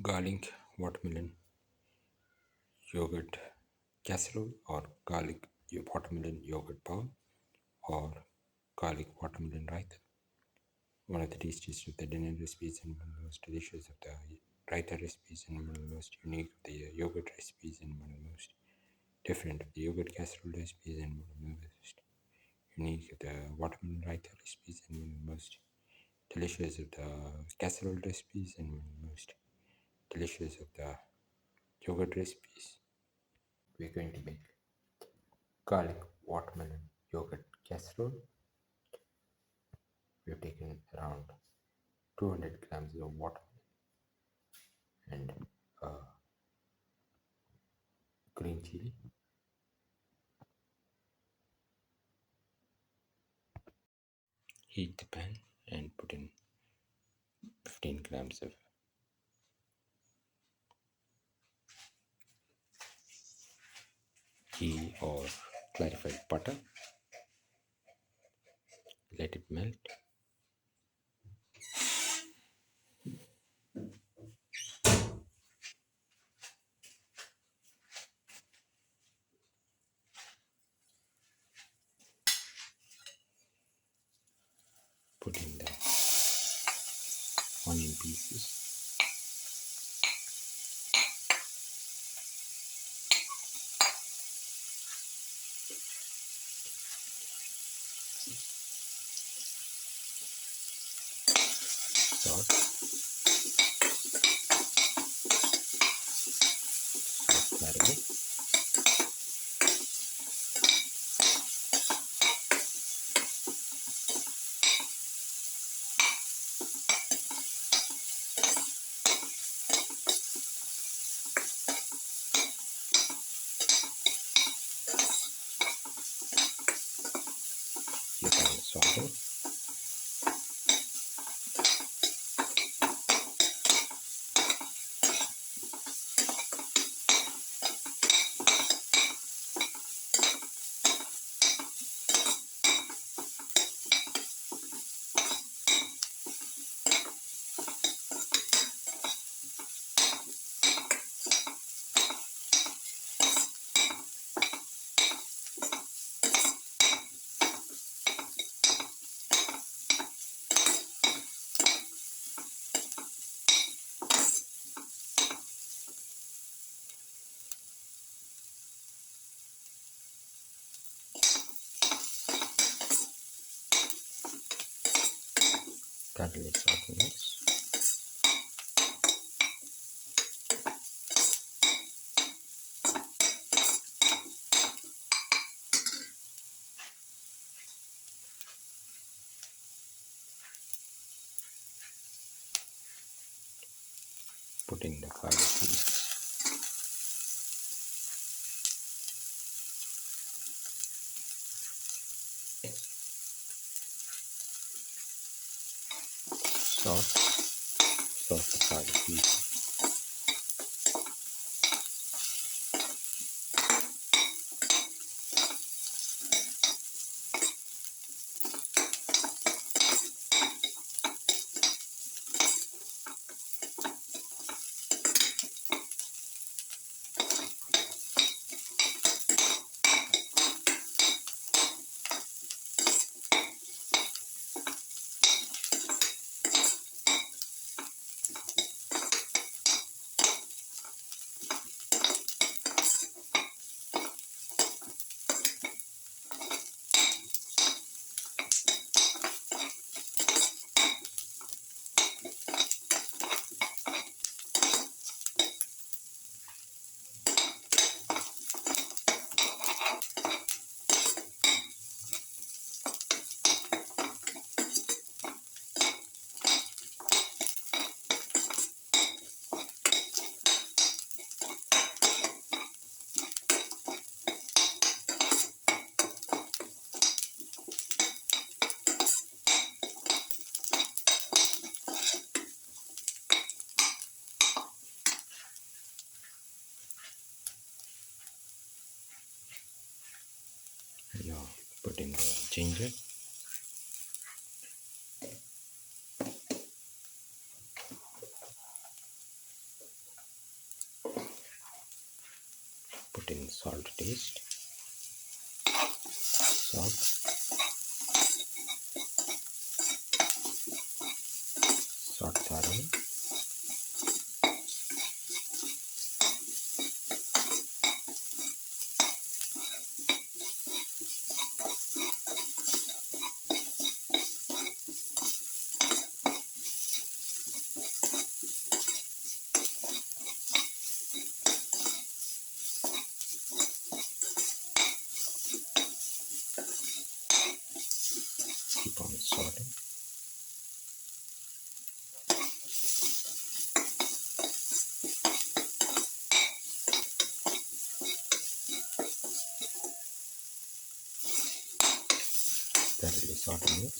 garlic watermelon yogurt casserole, or garlic watermelon yogurt bowl, or garlic watermelon raita. One of the tastiest of the dinner recipes and one of the most delicious of the raita recipes and one of the most unique of the yogurt recipes and one of the most different of the yogurt casserole recipes and one of the most unique of the watermelon raita recipes and one of the most delicious of the casserole recipes and one of the most delicious of the yogurt recipes. We're going to make garlic watermelon yogurt casserole. We've taken around 200 grams of watermelon and green chili. Heat the pan and put in 15 grams of ghee or clarified butter. Let it melt. Put in the onion pieces. Salt. Garlic. You can saute. Garlic saute mix. Put in the garlic paste. Sauce the garlic paste. Now put in the ginger. Put in salt to taste, salt, salt thoroughly. Keep on salting. Thoroughly saute mix.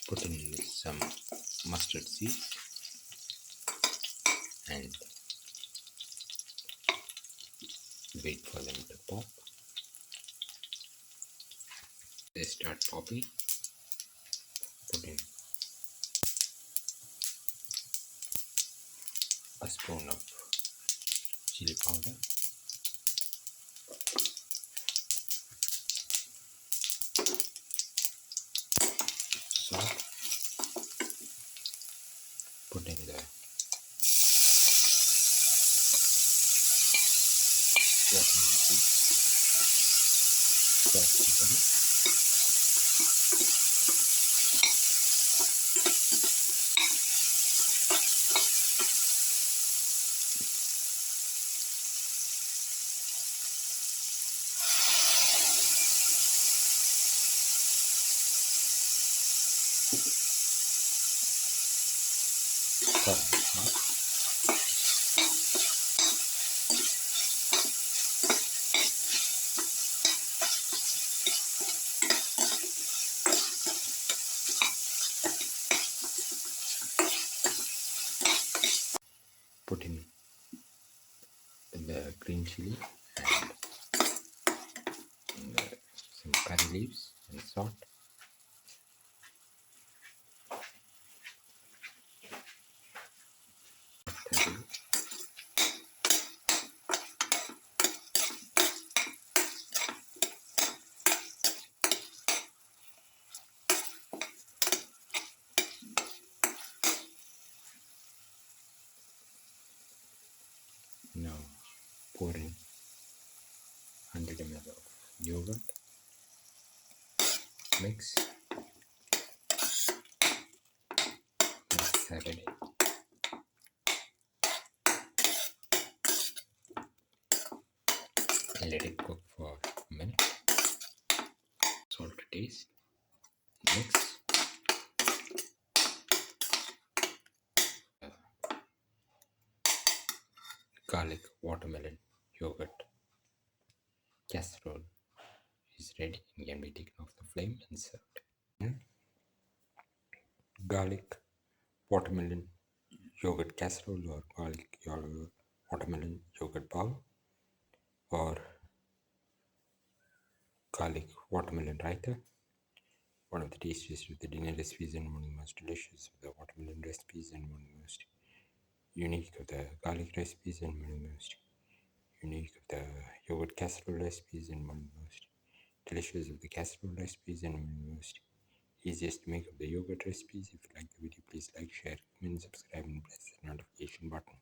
Put in some mustard seeds and wait for them to pop. They start popping. Put in a spoon of chili powder, salt. Put in the watermelon seeds, salt, garnish. Put in the green chili and some curry leaves and salt. Now pour in 100 ml of yogurt, mix thoroughly. Let it cook for a minute. Salt to taste. Mix. Garlic watermelon yogurt casserole is ready and can be taken off the flame and served. Garlic watermelon yogurt casserole or garlic watermelon yogurt bowl or garlic watermelon raita. One of the tastiest of the dinner recipes and one of the most delicious of the watermelon recipes and one of the most unique of the garlic recipes and one of the most unique of the yogurt casserole recipes and one of the most delicious of the casserole recipes and one of the most easiest to make of the yogurt recipes. If you like the video, please like, share, comment, subscribe, and press the notification button.